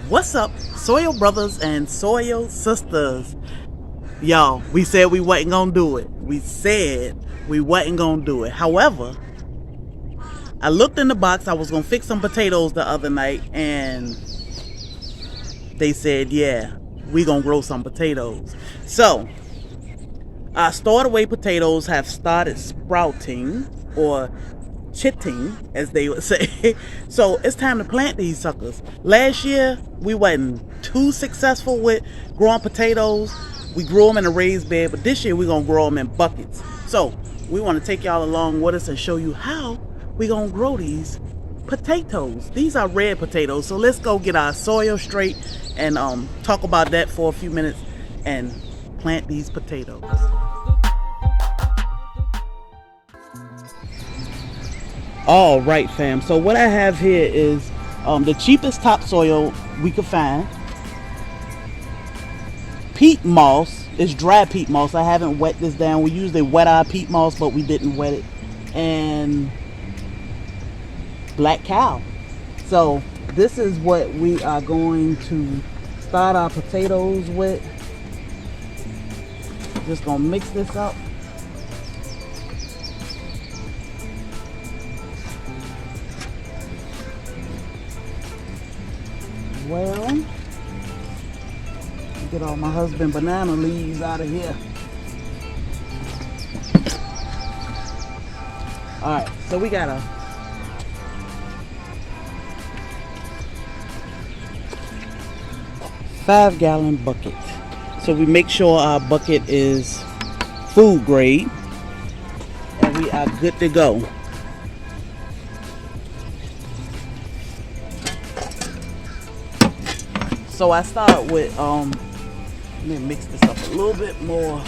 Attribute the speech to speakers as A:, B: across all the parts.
A: What's up, soil brothers and soil sisters? Y'all, we said we wasn't gonna do it. We said we wasn't gonna do it. However, I looked in the box. I was gonna fix some potatoes the other night, and they said, yeah, we gonna grow some potatoes. So our stored away potatoes have started sprouting, or chitting, as they would say. So it's time to plant these suckers. Last year we wasn't too successful with growing potatoes. We grew them in a raised bed, but this year we're gonna grow them in buckets. So we want to take y'all along with us and show you how we gonna grow these potatoes. These are red potatoes, so let's go get our soil straight and talk about that for a few minutes and plant these potatoes. All right, fam, so what I have here is the cheapest topsoil we could find. Peat moss. It's dry peat moss. I haven't wet this down. We usually wet our peat moss, but we didn't wet it. And black cow. So this is what we are going to start our potatoes with. Just gonna mix this up. Well, get all my husband banana leaves out of here. Alright, so we got a five-gallon bucket. So we make sure our bucket is food grade and we are good to go. So I start with, let me mix this up a little bit more.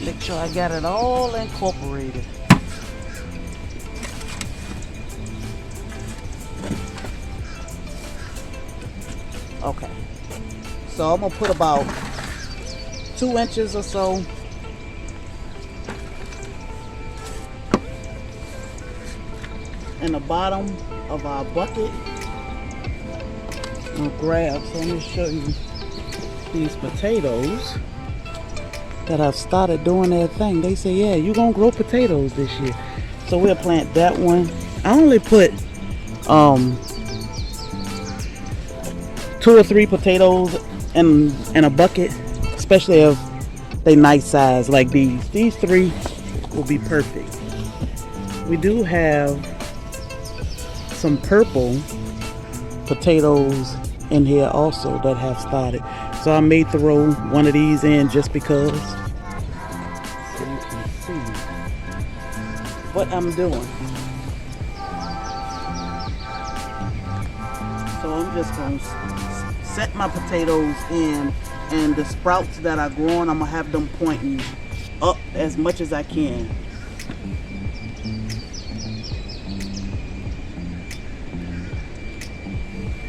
A: Make sure I got it all incorporated. Okay. So I'm gonna put about 2 inches or so in the bottom of our bucket. I'm gonna grab, so let me show you these potatoes that I've started doing their thing. They say, yeah, you're gonna grow potatoes this year. So we'll plant that one. I only put 2 or 3 potatoes in a bucket, especially if they nice size like these. These 3 will be perfect. We do have some purple potatoes in here also that have started, so I may throw one of these in just because, so you can see what I'm doing. So I'm just going to set my potatoes in, and the sprouts that are growing, I'm going to have them pointing up as much as I can.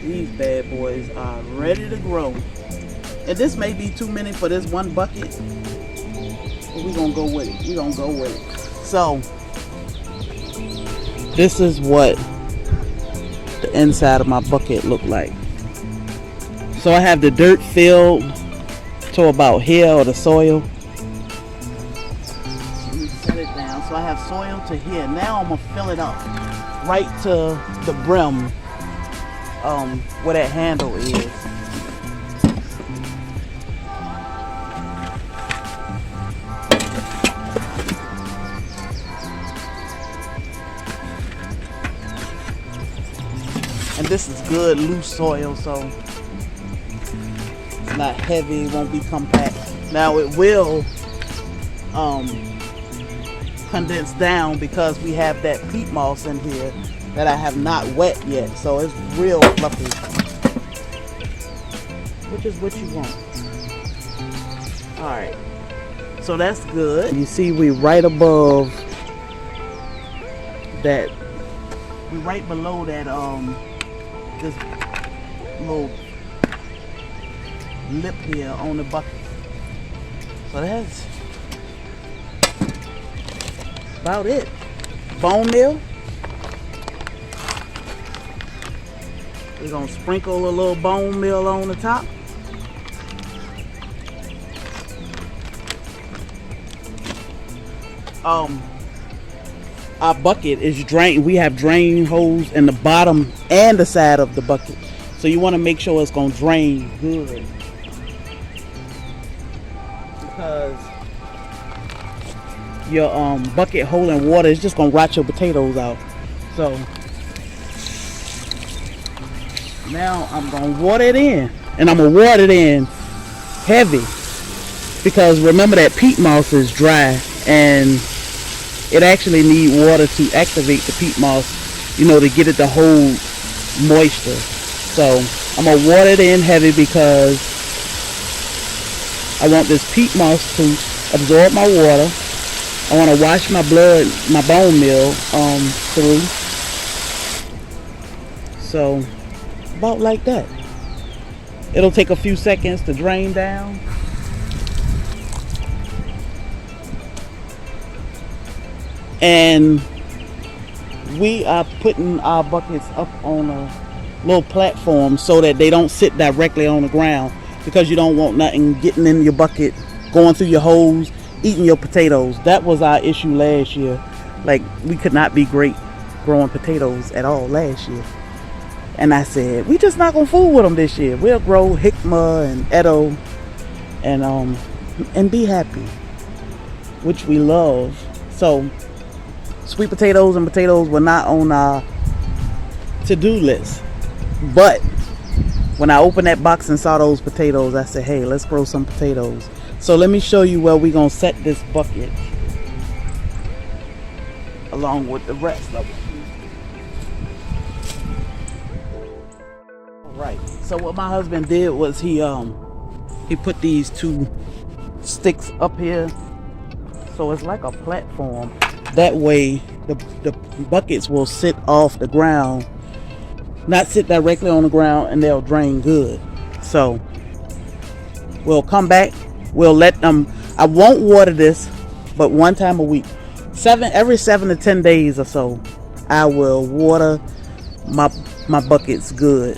A: These bad boys are ready to grow. And this may be too many for this one bucket, but we're going to go with it. We're going to go with it. So this is what the inside of my bucket look like. So I have the dirt filled to about here, or the soil. Let me set it down. So I have soil to here. Now I'm going to fill it up right to the brim, where that handle is. And this is good loose soil, so it's not heavy, it won't be compact. Now it will condense down because we have that peat moss in here that I have not wet yet, so it's real fluffy, which is what you want. Alright, so that's good. You see we right above that, we right below that this little lip here on the bucket. So that's about it. Bone meal. We're gonna sprinkle a little bone meal on the top. Our bucket is drained. We have drain holes in the bottom and the side of the bucket. So you want to make sure it's gonna drain good. Because your bucket holding water is just gonna rot your potatoes out. So now I'm gonna water it in, and I'm gonna water it in heavy because remember that peat moss is dry and it actually needs water to activate the peat moss, you know, to get it to hold moisture. So I'm gonna water it in heavy because I want this peat moss to absorb my water. I want to wash my bone meal through. So about like that. It'll take a few seconds to drain down. And we are putting our buckets up on a little platform so that they don't sit directly on the ground, because you don't want nothing getting in your bucket, going through your holes, eating your potatoes. That was our issue last year. Like, we could not be great growing potatoes at all last year. And I said, we just not gonna fool with them this year. We'll grow Hikma and Edo and be happy, which we love. So sweet potatoes and potatoes were not on our to-do list. But when I opened that box and saw those potatoes, I said, hey, let's grow some potatoes. So let me show you where we're gonna set this bucket along with the rest of it. Alright, so what my husband did was he put these two sticks up here, so it's like a platform. That way the buckets will sit off the ground, not sit directly on the ground, and they'll drain good. So we'll come back, we'll let them, I won't water this but one time a week, every 7 to 10 days or so I will water my buckets good.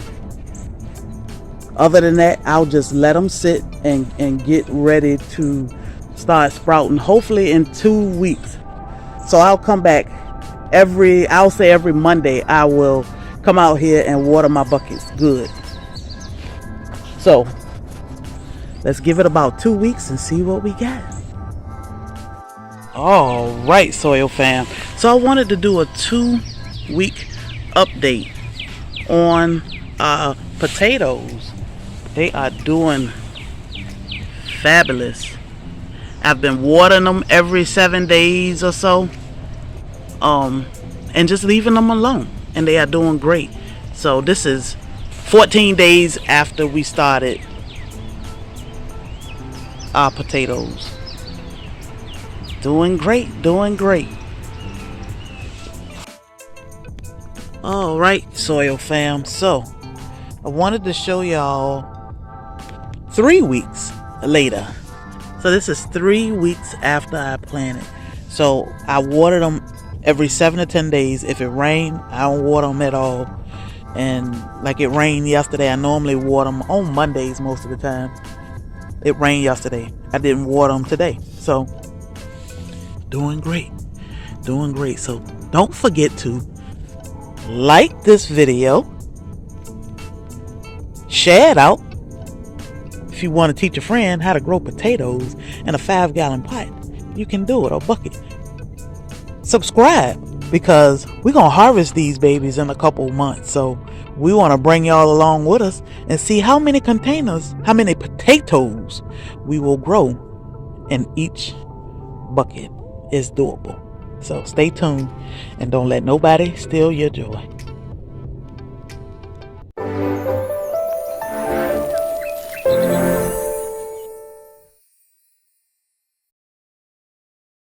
A: Other than that, I'll just let them sit and get ready to start sprouting, hopefully in 2 weeks. So I'll come back I'll say every Monday I will come out here and water my buckets good. So let's give it about 2 weeks and see what we got. All right, Soil Fam. So I wanted to do a 2-week update on potatoes. They are doing fabulous. I've been watering them every 7 days or so, and just leaving them alone, and they are doing great. So this is 14 days after we started our potatoes. Doing great, doing great. All right, Soil Fam. So I wanted to show y'all 3 weeks later. So this is 3 weeks after I planted. So I water them every 7 to 10 days. If it rained, I don't water them at all. And like it rained yesterday, I normally water them on Mondays most of the time. It rained yesterday. I didn't water them today. So doing great, doing great. So don't forget to like this video, share it out. If you want to teach a friend how to grow potatoes in a 5-gallon pot, you can do it, or bucket. Subscribe, because we're going to harvest these babies in a couple months. So we want to bring y'all along with us and see how many potatoes we will grow in each bucket. Is doable. So stay tuned and don't let nobody steal your joy.